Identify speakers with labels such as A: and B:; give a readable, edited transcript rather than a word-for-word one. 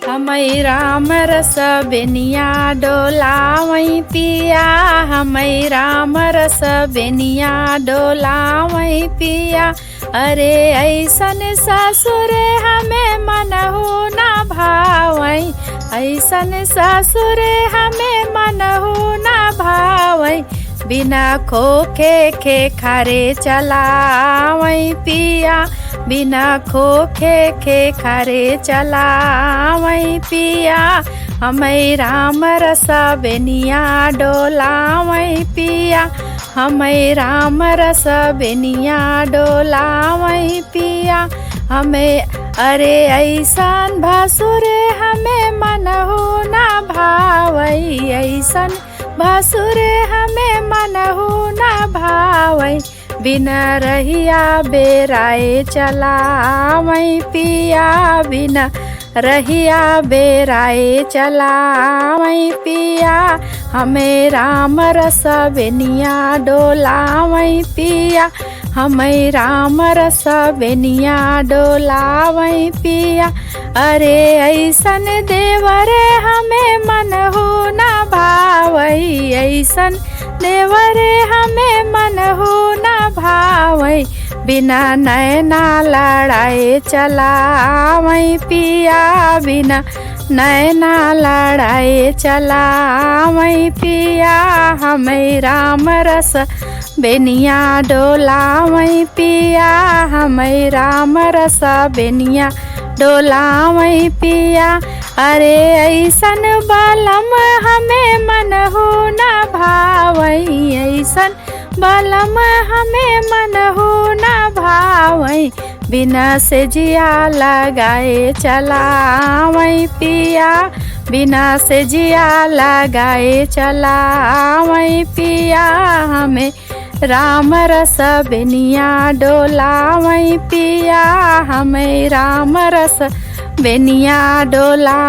A: हमई राम रस बेनिया डोलावई पिया, हमई राम रस बेनिया डोलावई पिया। अरे ऐसन ससुर हमें मनहु न भावई, ऐसन ससुर हमें मनहु न भावई। बिना खोखे के खारे चलावई पिया, बिना खोखे के खारे चलावई पिया। हमई राम रस बेनिया डोलावई पिया, हमई राम रस बेनिया डोलावई पिया। हमें अरे ऐसन भसुर हमें मनहु न भावई, ऐसन भसुर हमें मनहु न भावई। बिना रहिया बेराए चलावई पिया, बिना रहिया बेराए चलावई पिया। हमें राम रस बेनिया डोलावई पिया, हमें राम रस बेनिया डोलावई पिया। अरे ऐसन देवर हमें मनहु न भावई, ऐसन देवर हमें मनहु न भावई। बिना नैना लड़ाए चलावई पिया, बिना नैना लड़ाए चलावई पिया। हमें राम रस बेनिया डोलावई पिया, हमें राम रस बेनिया डोलावई पिया। अरे ऐसन बलम हमें मनहु न भावई, ऐसन बलम हमें मनहु न भावई। बिना से जिया लगाए चलावई पिया, बिना से जिया लगाए चलावई पिया। हमें राम रस बेनिया डोलावई पिया, हमें राम रस बेनिया डोला।